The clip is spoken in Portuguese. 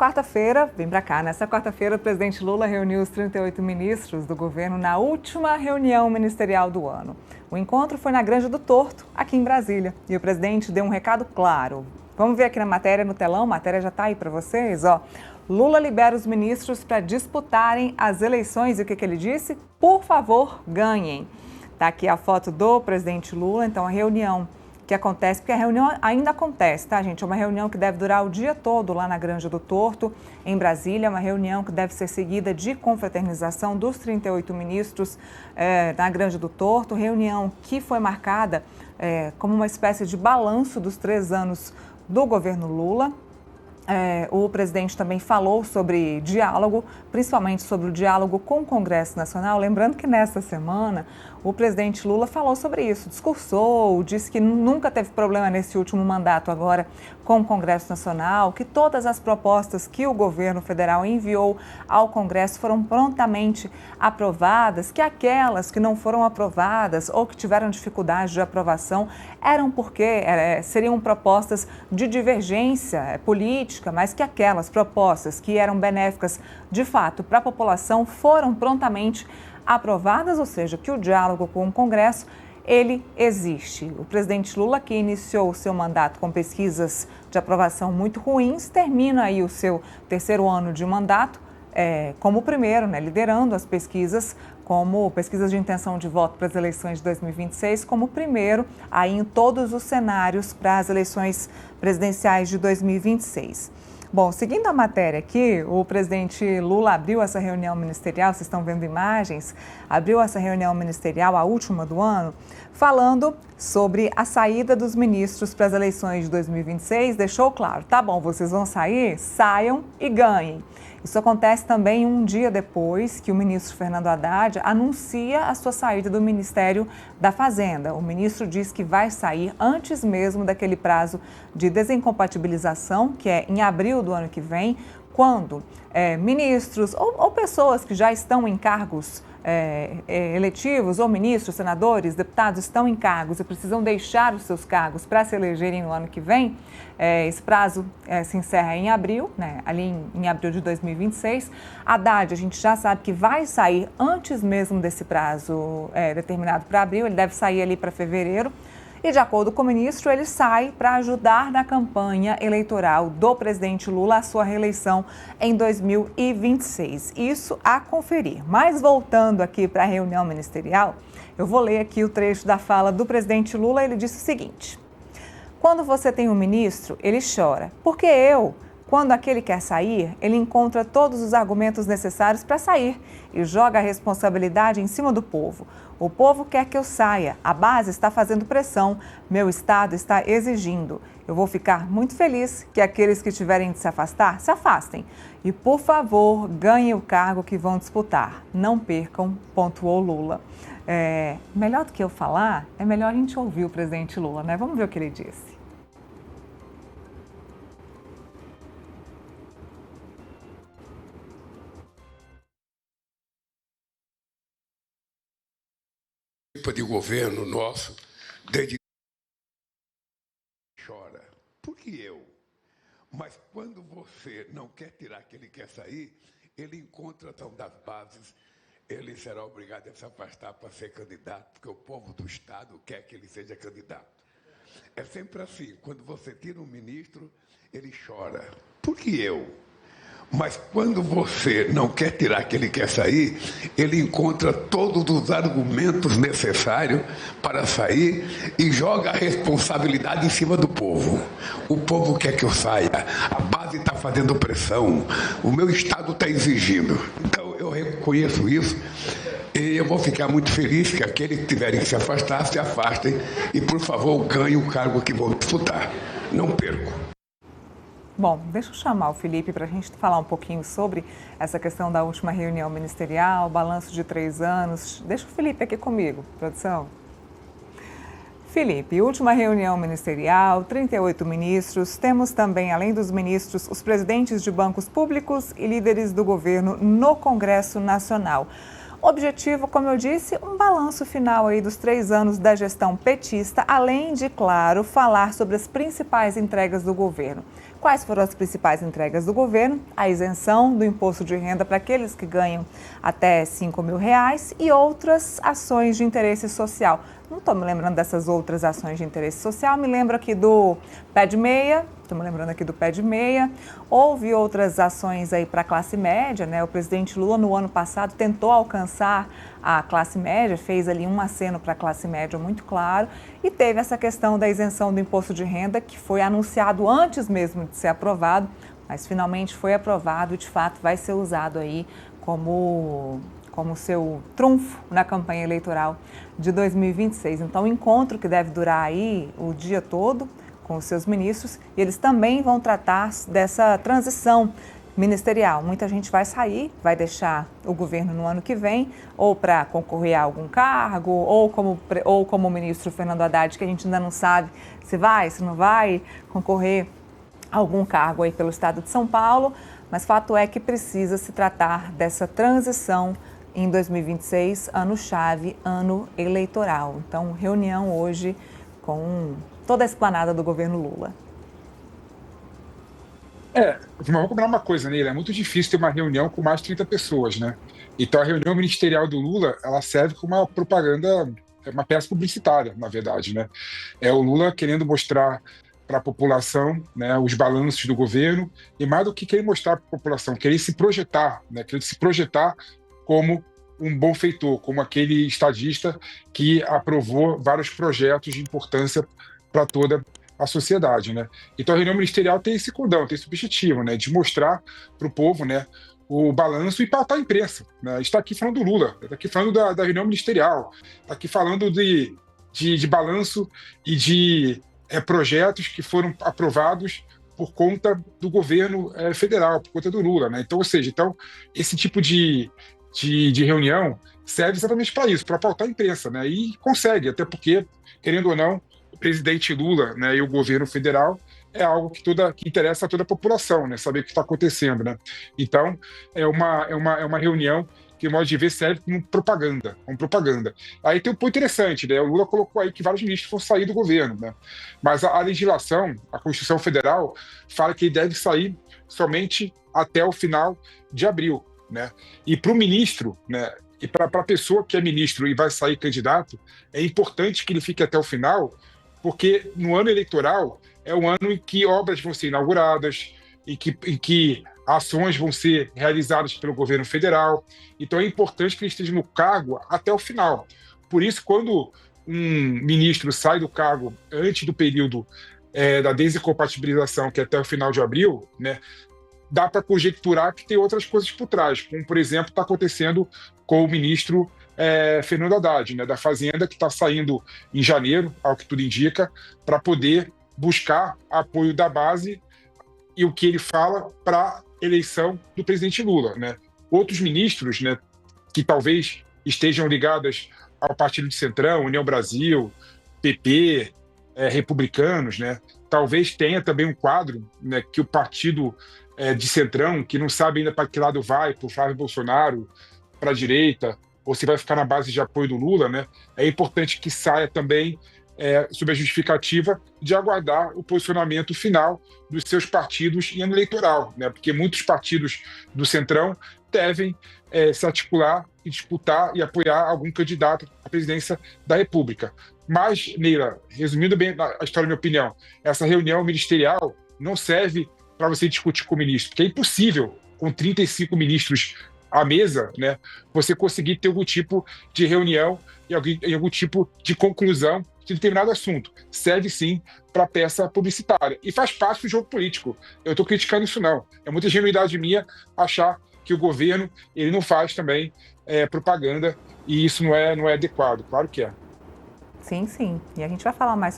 quarta-feira, vem para cá, nessa quarta-feira o presidente Lula reuniu os 38 ministros do governo na última reunião ministerial do ano. O encontro foi na Granja do Torto, aqui em Brasília, e o presidente deu um recado claro. Vamos ver aqui na matéria, no telão, a matéria já está aí para vocês, ó. Lula libera os ministros para disputarem as eleições e o que ele disse? Por favor, ganhem. Está aqui a foto do presidente Lula, então a reunião que acontece, porque a reunião ainda acontece, tá, gente? É uma reunião que deve durar o dia todo lá na Granja do Torto, em Brasília, uma reunião que deve ser seguida de confraternização dos 38 ministros na Granja do Torto, reunião que foi marcada como uma espécie de balanço dos 3 anos do governo Lula. O presidente também falou sobre diálogo, principalmente sobre o diálogo com o Congresso Nacional. Lembrando que nesta semana o presidente Lula falou sobre isso, discursou, disse que nunca teve problema nesse último mandato agora com o Congresso Nacional, que todas as propostas que o governo federal enviou ao Congresso foram prontamente aprovadas, que aquelas que não foram aprovadas ou que tiveram dificuldade de aprovação eram porque seriam propostas de divergência política, mas que aquelas propostas que eram benéficas de fato para a população foram prontamente aprovadas, ou seja, que o diálogo com o Congresso, ele existe. O presidente Lula, que iniciou o seu mandato com pesquisas de aprovação muito ruins, termina aí o seu 3º ano de mandato como o primeiro, né, liderando as pesquisas, como pesquisas de intenção de voto para as eleições de 2026, como o primeiro aí em todos os cenários para as eleições presidenciais de 2026. Bom, seguindo a matéria aqui, o presidente Lula abriu essa reunião ministerial, vocês estão vendo imagens, abriu essa reunião ministerial, a última do ano, falando sobre a saída dos ministros para as eleições de 2026, deixou claro, tá bom, vocês vão sair? Saiam e ganhem. Isso acontece também um dia depois que o ministro Fernando Haddad anuncia a sua saída do Ministério da Fazenda. O ministro diz que vai sair antes mesmo daquele prazo de desincompatibilização, que é em abril do ano que vem, quando ministros ou pessoas que já estão em cargos eletivos, ou ministros, senadores, deputados estão em cargos e precisam deixar os seus cargos para se elegerem no ano que vem. Esse prazo se encerra em abril, né, ali em abril de 2026. Haddad, a gente já sabe que vai sair antes mesmo desse prazo determinado para abril, ele deve sair ali para fevereiro. E, de acordo com o ministro, ele sai para ajudar na campanha eleitoral do presidente Lula à sua reeleição em 2026. Isso a conferir. Mas, voltando aqui para a reunião ministerial, eu vou ler aqui o trecho da fala do presidente Lula. Ele disse o seguinte: quando você tem um ministro, ele chora, porque quando aquele quer sair, ele encontra todos os argumentos necessários para sair e joga a responsabilidade em cima do povo. O povo quer que eu saia, a base está fazendo pressão, meu estado está exigindo. Eu vou ficar muito feliz que aqueles que tiverem de se afastar, se afastem. E, por favor, ganhem o cargo que vão disputar. Não percam, pontuou Lula. Melhor do que eu falar, é melhor a gente ouvir o presidente Lula, né? Vamos ver o que ele disse. De governo nosso, desde chora, porque mas quando você não quer tirar que ele quer sair, ele encontra das bases, ele será obrigado a se afastar para ser candidato, porque o povo do Estado quer que ele seja candidato. É sempre assim, quando você tira um ministro, ele chora, porque mas quando você não quer tirar que ele quer sair, ele encontra todos os argumentos necessários para sair e joga a responsabilidade em cima do povo. O povo quer que eu saia, a base está fazendo pressão, o meu Estado está exigindo. Então eu reconheço isso e eu vou ficar muito feliz que aqueles que tiverem que se afastar, se afastem e, por favor, ganhem o cargo que vão disputar. Não percam. Bom, deixa eu chamar o Felipe para a gente falar um pouquinho sobre essa questão da última reunião ministerial, balanço de 3 anos. Deixa o Felipe aqui comigo, produção. Felipe, última reunião ministerial, 38 ministros. Temos também, além dos ministros, os presidentes de bancos públicos e líderes do governo no Congresso Nacional. Objetivo, como eu disse, um balanço final aí dos 3 anos da gestão petista, além de, claro, falar sobre as principais entregas do governo. Quais foram as principais entregas do governo? A isenção do imposto de renda para aqueles que ganham até R$ 5.000 e outras ações de interesse social. Não estou me lembrando dessas outras ações de interesse social, me lembro aqui do Pé de Meia, Houve outras ações aí para a classe média, né? O presidente Lula, no ano passado, tentou alcançar a classe média, fez ali um aceno para a classe média muito claro, e teve essa questão da isenção do imposto de renda, que foi anunciado antes mesmo de ser aprovado, mas finalmente foi aprovado e, de fato, vai ser usado aí como seu trunfo na campanha eleitoral de 2026. Então, o encontro que deve durar aí o dia todo com os seus ministros, e eles também vão tratar dessa transição ministerial. Muita gente vai sair, vai deixar o governo no ano que vem, ou para concorrer a algum cargo, ou como o ministro Fernando Haddad, que a gente ainda não sabe se vai, se não vai concorrer a algum cargo aí pelo estado de São Paulo, mas fato é que precisa se tratar dessa transição em 2026, ano-chave, ano eleitoral. Então, reunião hoje com toda a esplanada do governo Lula. Vamos combinar uma coisa, Neila, é muito difícil ter uma reunião com mais de 30 pessoas, né? Então a reunião ministerial do Lula, ela serve como uma propaganda, uma peça publicitária, na verdade, né? É o Lula querendo mostrar para a população, né, os balanços do governo, e mais do que querer mostrar para a população, querer se projetar, né? Querer se projetar como um bom feitor, como aquele estadista que aprovou vários projetos de importância para toda a sociedade, né? Então a reunião ministerial tem esse condão, tem esse objetivo, né, de mostrar para o povo, né, o balanço e pautar a imprensa, né? A gente está aqui falando do Lula, está aqui falando da reunião ministerial, está aqui falando de balanço e de projetos que foram aprovados por conta do governo federal, por conta do Lula, né? Então, ou seja, esse tipo de reunião serve exatamente para isso, para pautar a imprensa, né? E consegue, até porque, querendo ou não, o presidente Lula, né, e o governo federal é algo que interessa a toda a população, né? Saber o que está acontecendo, né? Então, é uma reunião que, no modo de ver, serve como propaganda. Aí tem um ponto interessante, né? O Lula colocou aí que vários ministros vão sair do governo, né? Mas a legislação, a Constituição Federal, fala que ele deve sair somente até o final de abril, né? E para o ministro, né, e para a pessoa que é ministro e vai sair candidato, é importante que ele fique até o final, porque no ano eleitoral é o ano em que obras vão ser inauguradas, em que ações vão ser realizadas pelo governo federal. Então é importante que ele esteja no cargo até o final. Por isso, quando um ministro sai do cargo antes do período da desincompatibilização, que é até o final de abril, né, dá para conjecturar que tem outras coisas por trás, como, por exemplo, está acontecendo com o ministro Fernando Haddad, né, da Fazenda, que está saindo em janeiro, ao que tudo indica, para poder buscar apoio da base e o que ele fala para a eleição do presidente Lula, né? Outros ministros, né, que talvez estejam ligados ao Partido de Centrão, União Brasil, PP, republicanos, né, talvez tenha também um quadro, né, que o partido de Centrão, que não sabe ainda para que lado vai, para o Flávio Bolsonaro, para a direita, ou se vai ficar na base de apoio do Lula, né? É importante que saia também sob a justificativa de aguardar o posicionamento final dos seus partidos em ano eleitoral, né? Porque muitos partidos do Centrão devem se articular e disputar e apoiar algum candidato à presidência da República. Mas, Neila, resumindo bem a história, na minha opinião, essa reunião ministerial não serve para você discutir com o ministro, porque é impossível, com 35 ministros à mesa, né, você conseguir ter algum tipo de reunião e algum tipo de conclusão de determinado assunto. Serve sim para peça publicitária e faz parte do jogo político. Eu estou criticando isso não. É muita ingenuidade minha achar que o governo ele não faz também propaganda e isso não é adequado. Claro que é. Sim, sim. E a gente vai falar mais